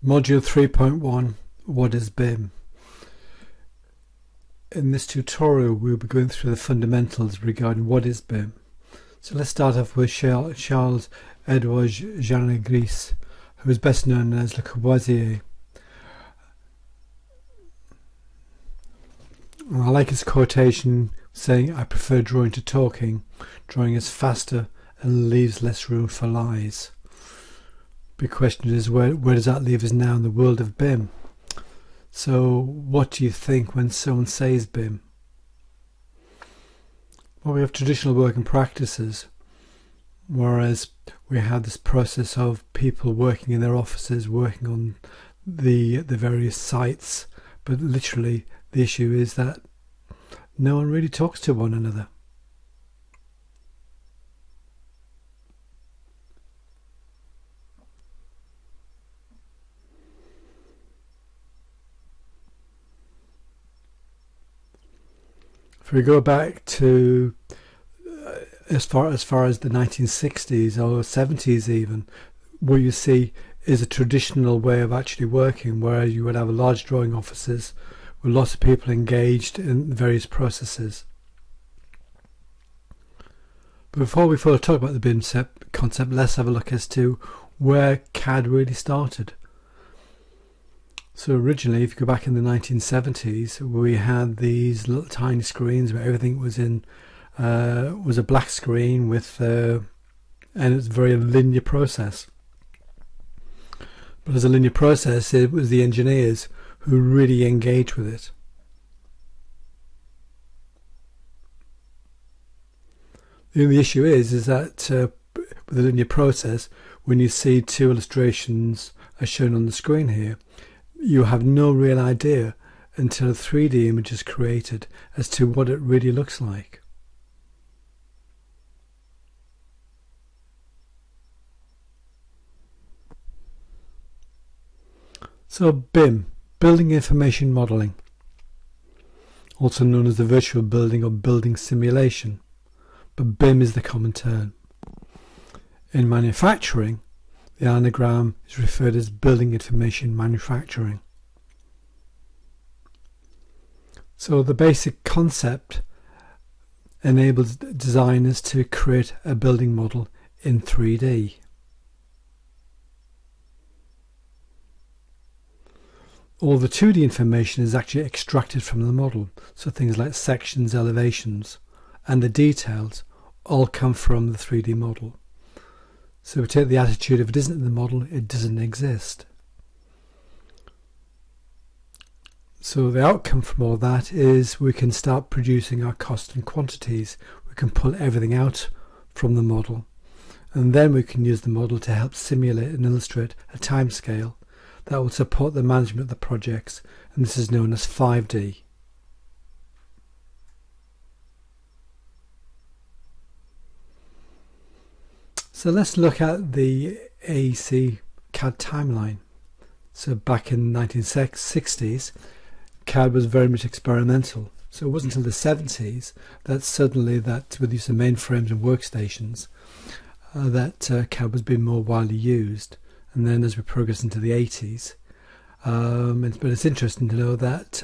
Module 3.1 What is BIM? In this tutorial we'll be going through the fundamentals regarding what is BIM. So let's start off with Charles Edouard Jean-Gris, who is best known as Le Corbusier. And I like his quotation saying, "I prefer drawing to talking. Drawing is faster and leaves less room for lies." Big question is, where does that leave us now in the world of BIM? So what do you think when someone says BIM? Well, we have traditional working practices, whereas we have this process of people working in their offices, working on the various sites, but literally the issue is that no one really talks to one another. If we go back to as far as the 1960s or 70s even, what you see is a traditional way of actually working, where you would have large drawing offices with lots of people engaged in various processes. But before we talk about the BIM concept, let's have a look as to where CAD really started. So originally, if you go back in the 1970s, we had these little tiny screens where everything was was a black screen with and it's a very linear process. But as a linear process, it was the engineers who really engaged with it. The only issue is that with the linear process, when you see two illustrations as shown on the screen here, you have no real idea until a 3D image is created as to what it really looks like. So BIM, Building Information Modeling, also known as the virtual building or building simulation, but BIM is the common term. In manufacturing, the anagram is referred as Building Information Manufacturing. So the basic concept enables designers to create a building model in 3D. All the 2D information is actually extracted from the model, so things like sections, elevations, and the details all come from the 3D model. So we take the attitude, if it isn't in the model, it doesn't exist. So the outcome from all that is we can start producing our cost and quantities. We can pull everything out from the model, and then we can use the model to help simulate and illustrate a timescale that will support the management of the projects, and this is known as 5D. So let's look at the AEC CAD timeline. So back in the 1960s, CAD was very much experimental. So it wasn't until the 70s that suddenly, that with the use of mainframes and workstations, that CAD was being more widely used. And then as we progress into the 80s, but it's interesting to know that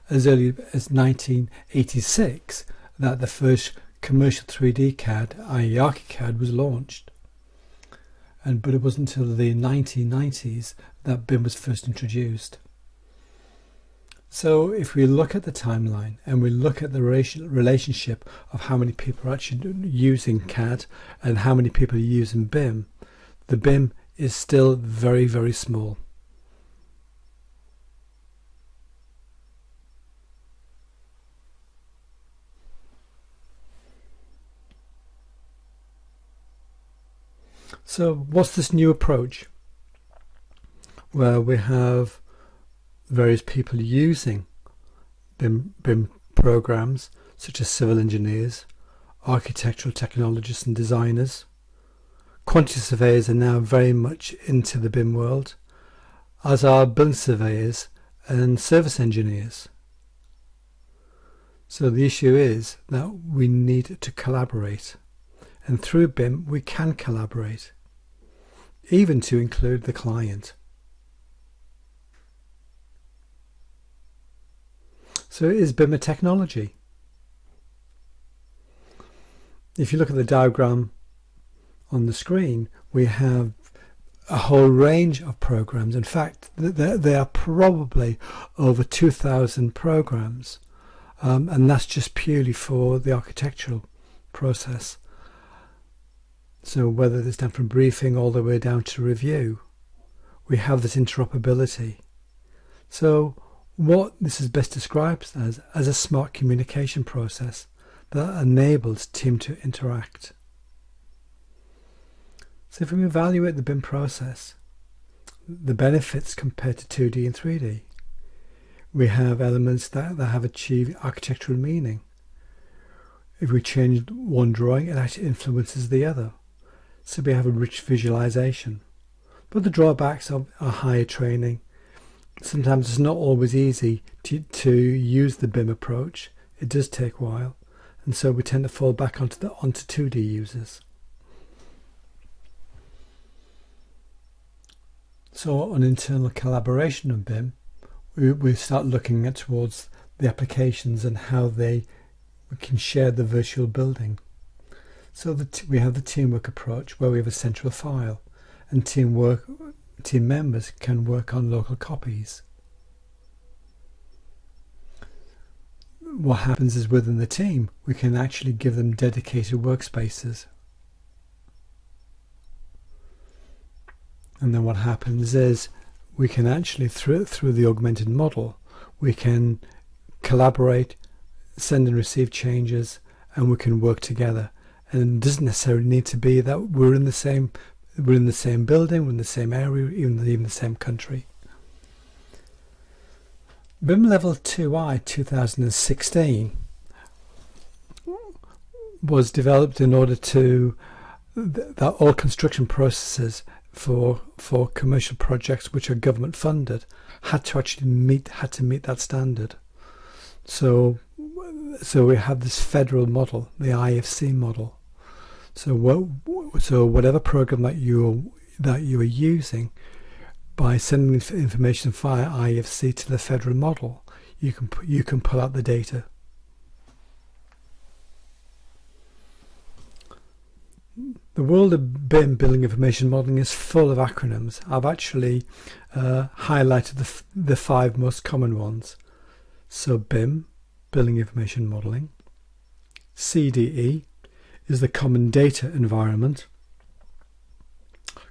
as early as 1986, that the first commercial 3D CAD, i.e. ArchiCAD, was launched. But it wasn't until the 1990s that BIM was first introduced. So if we look at the timeline and we look at the relationship of how many people are actually using CAD and how many people are using BIM, the BIM is still very, very small. So what's this new approach? Well, we have various people using BIM programs, such as civil engineers, architectural technologists and designers. Quantity surveyors are now very much into the BIM world, as are building surveyors and service engineers. So the issue is that we need to collaborate, and through BIM we can collaborate, even to include the client. So is BIM a technology? If you look at the diagram on the screen, we have a whole range of programs. In fact, there are probably over 2,000 programs, and that's just purely for the architectural process. So whether it's down from briefing all the way down to review, we have this interoperability. So what this is best described as a smart communication process that enables team to interact. So if we evaluate the BIM process, the benefits compared to 2D and 3D, we have elements that have achieved architectural meaning. If we change one drawing, it actually influences the other. So we have a rich visualization. But the drawbacks are higher training. Sometimes it's not always easy to use the BIM approach. It does take a while. And so we tend to fall back onto 2D users. So on internal collaboration of BIM, we start looking at towards the applications and how we can share the virtual building. So we have the teamwork approach, where we have a central file, and team members can work on local copies. What happens is within the team, we can actually give them dedicated workspaces. And then what happens is we can actually, through the augmented model, we can collaborate, send and receive changes, and we can work together. And it doesn't necessarily need to be that we're in the same building, we're in the same area, even the same country. BIM Level 2I 2016 was developed in order to that all construction processes for commercial projects which are government funded had to meet that standard. So we have this federal model, the IFC model. So whatever program that you are using, by sending information via IFC to the federal model, you can pull out the data. The world of BIM, Building Information Modeling, is full of acronyms. I've actually highlighted the 5 most common ones. So BIM, Building Information Modeling. CDE is the Common Data Environment.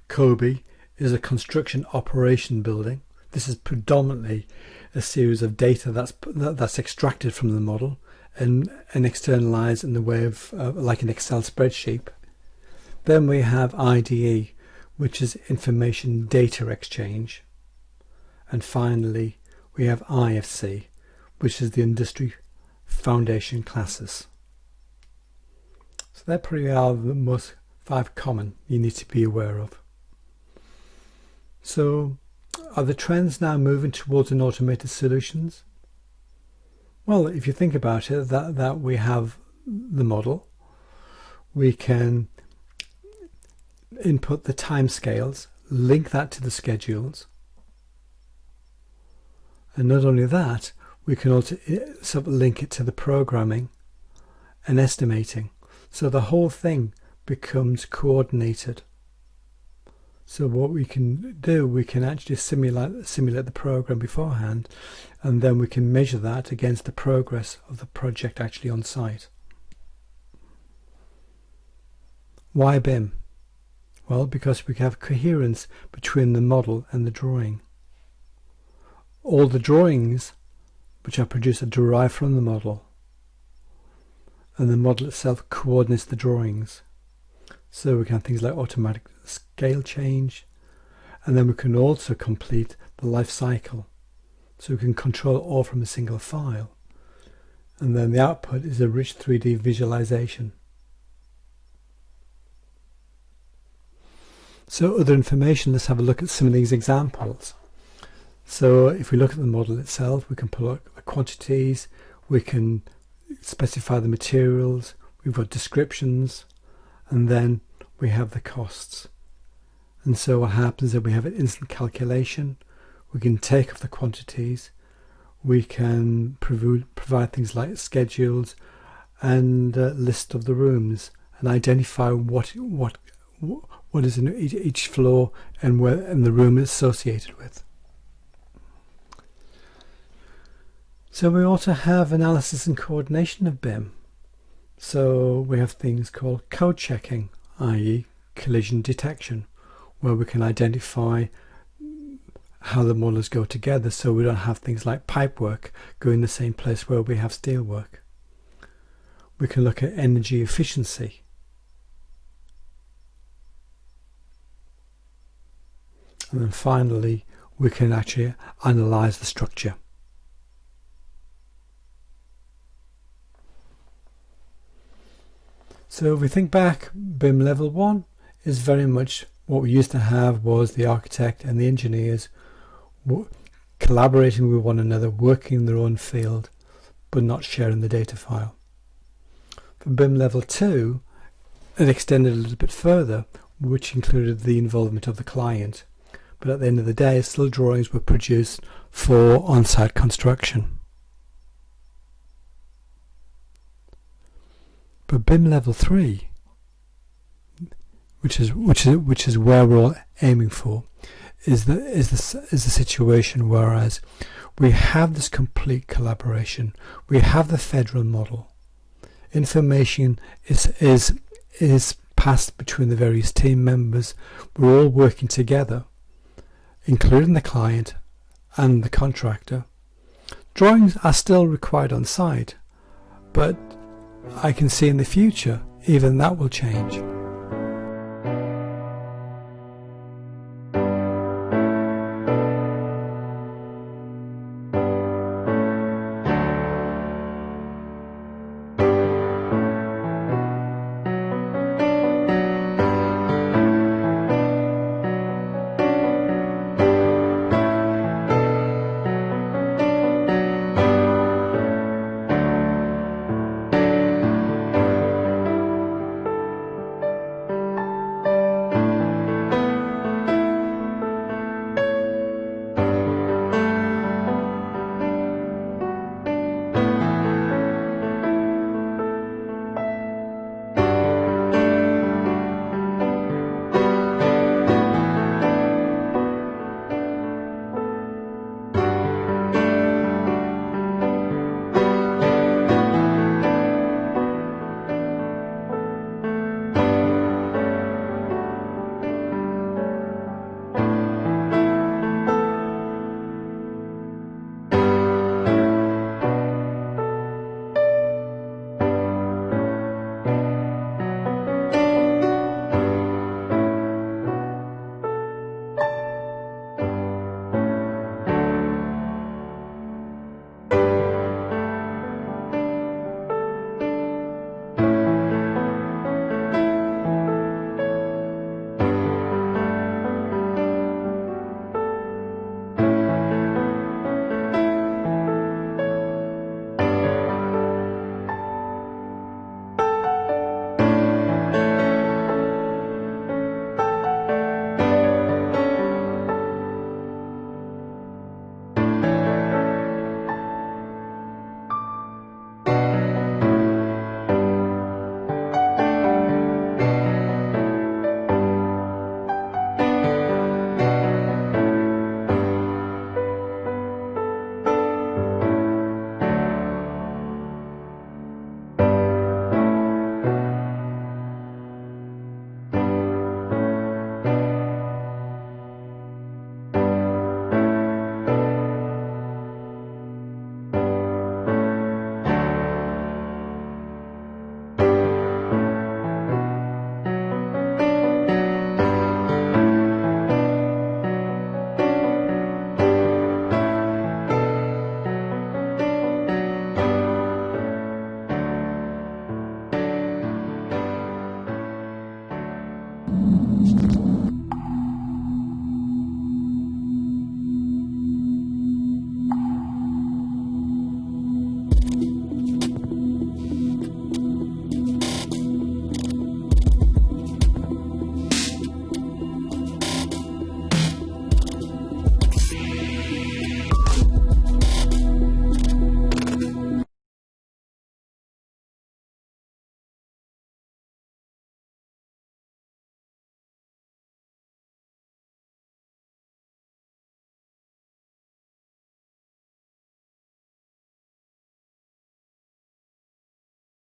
COBE is a Construction Operation Building. This is predominantly a series of data that's extracted from the model and externalized in the way of like an Excel spreadsheet. Then we have IDE, which is Information Data Exchange. And finally, we have IFC, which is the Industry Foundation Classes. So that probably are the most 5 common you need to be aware of. So are the trends now moving towards an automated solutions? Well, if you think about it, that we have the model, we can input the timescales, link that to the schedules, and not only that, we can also link it to the programming and estimating. So the whole thing becomes coordinated. So what we can do, we can actually simulate the program beforehand, and then we can measure that against the progress of the project actually on site. Why BIM? Well, because we have coherence between the model and the drawing. All the drawings which are produced are derived from the model, and the model itself coordinates the drawings. So we can have things like automatic scale change, and then we can also complete the life cycle. So we can control all from a single file, and then the output is a rich 3D visualization. So other information, let's have a look at some of these examples. So if we look at the model itself, we can pull out the quantities, we can specify the materials, we've got descriptions, and then we have the costs. And so what happens is that we have an instant calculation, we can take off the quantities, we can provide things like schedules and list of the rooms, and identify what is in each floor and where and the room is associated with. So we also have analysis and coordination of BIM. So we have things called code checking, i.e. collision detection, where we can identify how the models go together, so we don't have things like pipework going the same place where we have steelwork. We can look at energy efficiency. And then finally, we can actually analyze the structure. So if we think back, BIM Level 1 is very much what we used to have was the architect and the engineers collaborating with one another, working in their own field, but not sharing the data file. For BIM Level 2, it extended a little bit further, which included the involvement of the client. But at the end of the day, still drawings were produced for on-site construction. But BIM Level 3, which is where we're all aiming for, is the situation whereas we have this complete collaboration. We have the federal model. Information is passed between the various team members. We're all working together, including the client and the contractor. Drawings are still required on site, but I can see in the future even that will change.